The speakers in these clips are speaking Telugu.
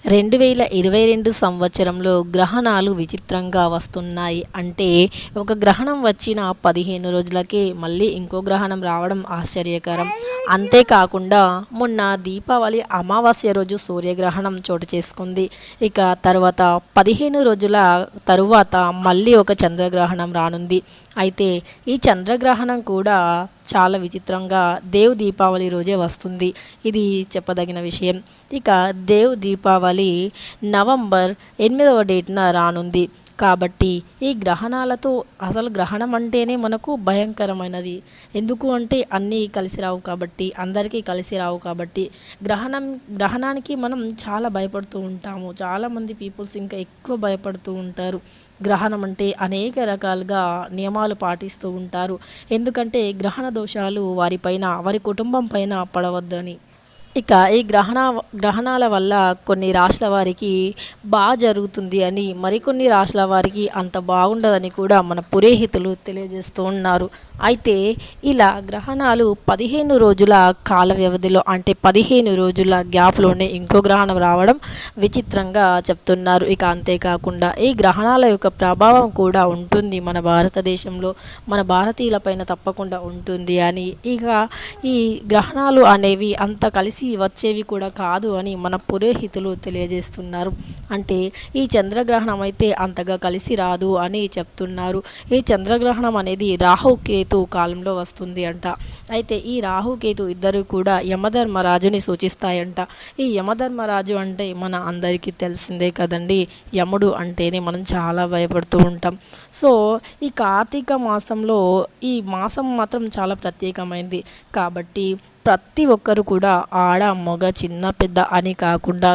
2022 సంవత్సరంలో గ్రహణాలు విచిత్రంగా వస్తున్నాయి. అంటే ఒక గ్రహణం వచ్చిన 15 రోజులకే మళ్ళీ ఇంకో గ్రహణం రావడం ఆశ్చర్యకరం. అంతేకాకుండా మొన్న దీపావళి అమావాస్య రోజు సూర్యగ్రహణం చోటు చేసుకుంది. ఇక తర్వాత 15 రోజుల తరువాత మళ్ళీ ఒక చంద్రగ్రహణం రానుంది. అయితే ఈ చంద్రగ్రహణం కూడా చాలా విచిత్రంగా దీపావళి రోజే వస్తుంది. ఇది చెప్పదగిన విషయం. ఇక దీపావళి నవంబర్ 8వ డేట్న రానుంది. కాబట్టి ఈ గ్రహణాలతో అసలు గ్రహణం అంటేనే మనకు భయంకరమైనది. ఎందుకు అంటే అన్నీ కలిసి రావు కాబట్టి, అందరికీ కలిసి రావు కాబట్టి గ్రహణానికి మనం చాలా భయపడుతూ ఉంటాము. చాలామంది పీపుల్స్ ఇంకా ఎక్కువ భయపడుతూ ఉంటారు. గ్రహణం అంటే అనేక రకాలుగా నియమాలు పాటిస్తూ ఉంటారు. ఎందుకంటే గ్రహణ దోషాలు వారి కుటుంబం పైన పడవద్దని. ఇక ఈ గ్రహణాల వల్ల కొన్ని రాష్ట్రాల వారికి బాగా జరుగుతుంది అని, మరికొన్ని రాష్ట్రాల వారికి అంత బాగుండదని కూడా మన పురోహితులు తెలియజేస్తూ ఉన్నారు. అయితే ఇలా గ్రహణాలు 15 రోజుల కాల వ్యవధిలో, అంటే 15 రోజుల గ్యాప్లోనే ఇంకో గ్రహణం రావడం విచిత్రంగా చెప్తున్నారు. ఇక అంతేకాకుండా ఈ గ్రహణాల యొక్క ప్రభావం కూడా ఉంటుంది మన భారతదేశంలో, మన భారతీయులపైన తప్పకుండా ఉంటుంది అని. ఇక ఈ గ్రహణాలు అనేవి అంత కలిసి వచ్చేవి కూడా కాదు అని మన పురోహితులు తెలియజేస్తున్నారు. అంటే ఈ చంద్రగ్రహణం అయితే అంతగా కలిసి రాదు అని చెప్తున్నారు. ఈ చంద్రగ్రహణం అనేది రాహుకేతు కాలంలో వస్తుంది అంట. అయితే ఈ రాహుకేతు ఇద్దరు కూడా యమధర్మరాజుని సూచిస్తాయంట. ఈ యమధర్మరాజు అంటే మన అందరికీ తెలిసిందే కదండి. యముడు అంటేనే మనం చాలా భయపడుతూ ఉంటాం. సో ఈ కార్తీక మాసంలో ఈ మాసం మాత్రం చాలా ప్రత్యేకమైంది. కాబట్టి ప్రతి ఒక్కరు కూడా ఆడ మగ చిన్న పెద్ద అని కాకుండా,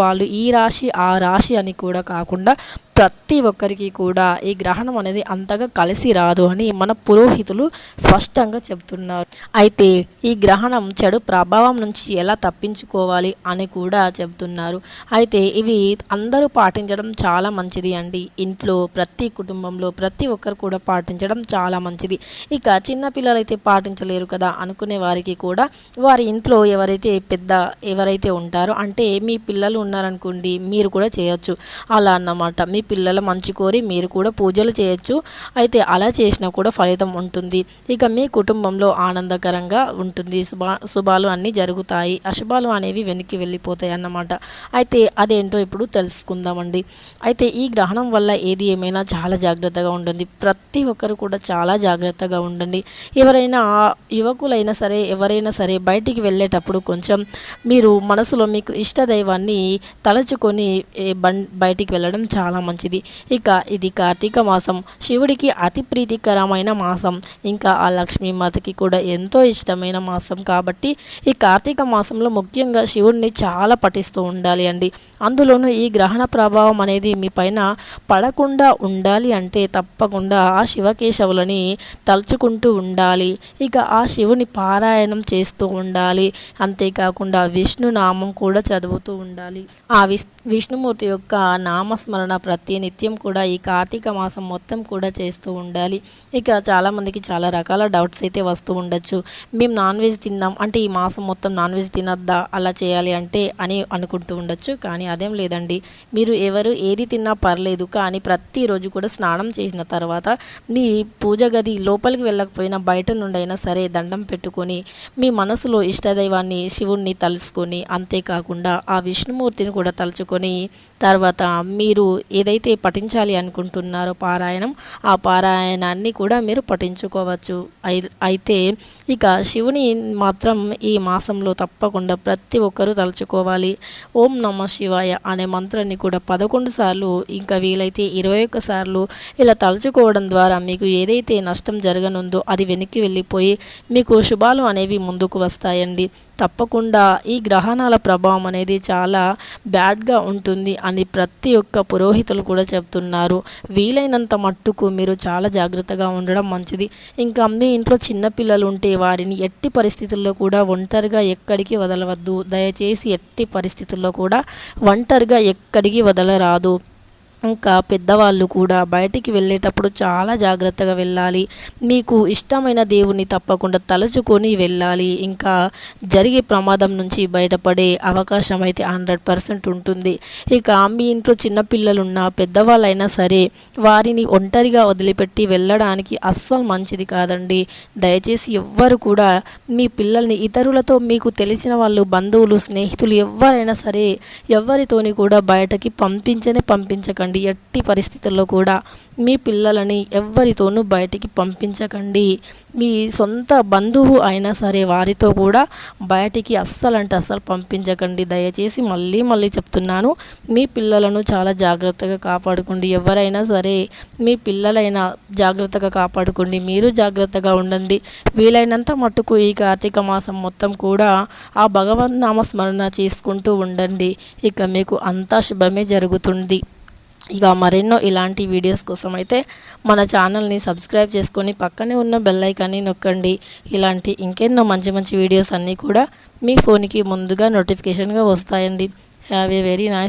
వాళ్ళు ఈ రాశి ఆ రాశి అని కూడా కాకుండా ప్రతి ఒక్కరికి కూడా ఈ గ్రహణం అనేది అంతగా కలిసి రాదు అని మన పురోహితులు స్పష్టంగా చెబుతున్నారు. అయితే ఈ గ్రహణం చెడు ప్రభావం నుంచి ఎలా తప్పించుకోవాలి అని కూడా చెబుతున్నారు. అయితే ఇవి అందరూ పాటించడం చాలా మంచిది అండి. ఇంట్లో ప్రతి కుటుంబంలో ప్రతి ఒక్కరు కూడా పాటించడం చాలా మంచిది. ఇక చిన్నపిల్లలైతే పాటించలేరు కదా అనుకునే వారికి కూడా వారి ఇంట్లో ఎవరైతే ఉంటారో, అంటే మీ పిల్లలు ఉన్నారనుకోండి, మీరు కూడా చేయొచ్చు అలా అన్నమాట. మీ పిల్లల మంచి కోరి మీరు కూడా పూజలు చేయొచ్చు. అయితే అలా చేసినా కూడా ఫలితం ఉంటుంది. ఇక మీ కుటుంబంలో ఆనందకరంగా ఉంటుంది. శుభాలు అన్నీ జరుగుతాయి, అశుభాలు అనేవి వెనక్కి వెళ్ళిపోతాయి అన్నమాట. అయితే అదేంటో ఇప్పుడు తెలుసుకుందామండి. అయితే ఈ గ్రహణం వల్ల ఏది ఏమైనా చాలా జాగ్రత్తగా ఉంటుంది. ప్రతి ఒక్కరు కూడా చాలా జాగ్రత్తగా ఉండండి. ఎవరైనా యువకులైనా సరే, ఎవరైనా సరే బయటికి వెళ్ళేటప్పుడు కొంచెం మీరు మనసులో మీకు ఇష్టదైవాన్ని తలుచుకొని బయటికి వెళ్ళడం చాలా మంచిది. ఇక ఇది కార్తీక మాసం, శివుడికి అతి ప్రీతికరమైన మాసం, ఇంకా ఆ లక్ష్మీమాతకి కూడా ఎంతో ఇష్టమైన మాసం. కాబట్టి ఈ కార్తీక మాసంలో ముఖ్యంగా శివుడిని చాలా పఠిస్తూ ఉండాలి అండి. అందులోనూ ఈ గ్రహణ ప్రభావం అనేది మీ పైన పడకుండా ఉండాలి అంటే తప్పకుండా ఆ శివకేశవులని తలుచుకుంటూ ఉండాలి. ఇక ఆ శివుని పారాయణం చేస్తూ ఉండాలి. అంతేకాకుండా విష్ణునామం కూడా చదువుతూ ఉండాలి. ఆ విష్ణుమూర్తి యొక్క నామస్మరణ ప్రతి నిత్యం కూడా ఈ కార్తీక మాసం మొత్తం కూడా చేస్తూ ఉండాలి. ఇక చాలామందికి చాలా రకాల డౌట్స్ అయితే వస్తూ ఉండొచ్చు. మేము నాన్ వెజ్ తిన్నాం అంటే ఈ మాసం మొత్తం నాన్ వెజ్ తినద్దా, అలా చేయాలి అంటే అని అనుకుంటూ ఉండొచ్చు. కానీ అదేం లేదండి. మీరు ఏది తిన్నా పర్లేదు, కానీ ప్రతిరోజు కూడా స్నానం చేసిన తర్వాత మీ పూజ గది లోపలికి వెళ్ళకపోయినా బయట నుండైనా సరే దండం పెట్టుకొని మీ మనసులో ఇష్టదైవాన్ని శివుణ్ణి తలుసుకొని, అంతేకాకుండా ఆ విష్ణుమూర్తిని కూడా తలుచుకొని, తర్వాత మీరు ఏదైతే పఠించాలి అనుకుంటున్నారో పారాయణం, ఆ పారాయణాన్ని కూడా మీరు పఠించుకోవచ్చు. అయితే ఇక శివుని మాత్రం ఈ మాసంలో తప్పకుండా ప్రతి ఒక్కరూ తలుచుకోవాలి. ఓం నమ శివాయ అనే మంత్రాన్ని కూడా 11 సార్లు, ఇంకా వీలైతే 21 సార్లు ఇలా తలుచుకోవడం ద్వారా మీకు ఏదైతే నష్టం జరగనుందో అది వెనక్కి వెళ్ళిపోయి మీకు శుభాలు అనేవి ముందుకు వస్తాయండి. తప్పకుండా ఈ గ్రహణాల ప్రభావం అనేది చాలా బ్యాడ్గా ఉంటుంది అని ప్రతి ఒక్క పురోహితులు కూడా చెప్తున్నారు. వీలైనంత మట్టుకు మీరు చాలా జాగ్రత్తగా ఉండడం మంచిది. ఇంకా మీ ఇంట్లో చిన్నపిల్లలు ఉంటే వారిని ఎట్టి పరిస్థితుల్లో కూడా ఒంటరిగా ఎక్కడికి వదలవద్దు. దయచేసి ఎట్టి పరిస్థితుల్లో కూడా ఒంటరిగా ఎక్కడికి వదలరాదు. ఇంకా పెద్దవాళ్ళు కూడా బయటికి వెళ్ళేటప్పుడు చాలా జాగ్రత్తగా వెళ్ళాలి. మీకు ఇష్టమైన దేవుణ్ణి తప్పకుండా తలుచుకొని వెళ్ళాలి. ఇంకా జరిగే ప్రమాదం నుంచి బయటపడే అవకాశం అయితే 100% ఉంటుంది. ఇక మీ ఇంట్లో చిన్నపిల్లలున్నా పెద్దవాళ్ళైనా సరే వారిని ఒంటరిగా వదిలిపెట్టి వెళ్ళడానికి అస్సలు మంచిది కాదండి. దయచేసి ఎవ్వరు కూడా మీ పిల్లల్ని ఇతరులతో, మీకు తెలిసిన వాళ్ళు, బంధువులు, స్నేహితులు ఎవరైనా సరే ఎవరితోని కూడా బయటకి పంపించకండి. ఎట్టి పరిస్థితుల్లో కూడా మీ పిల్లలని ఎవ్వరితోనూ బయటికి పంపించకండి. మీ సొంత బంధువు అయినా సరే వారితో కూడా బయటికి అస్సలు పంపించకండి. దయచేసి మళ్ళీ చెప్తున్నాను, మీ పిల్లలను చాలా జాగ్రత్తగా కాపాడుకోండి. ఎవరైనా సరే మీ పిల్లలైనా జాగ్రత్తగా కాపాడుకోండి. మీరు జాగ్రత్తగా ఉండండి. వీలైనంత మట్టుకు ఈ కార్తీక మాసం మొత్తం కూడా ఆ భగవన్ నామస్మరణ చేసుకుంటూ ఉండండి. ఇక మీకు అంతా శుభమే జరుగుతుంది. ఇక మరెన్నో ఇలాంటి వీడియోస్ కోసం అయితే మన ఛానల్ని సబ్స్క్రైబ్ చేసుకొని పక్కనే ఉన్న బెల్ ఐకాన్ని నొక్కండి. ఇలాంటి ఇంకెన్నో మంచి వీడియోస్ అన్నీ కూడా మీ ఫోన్కి ముందుగా నోటిఫికేషన్గా వస్తాయండి. Have a very nice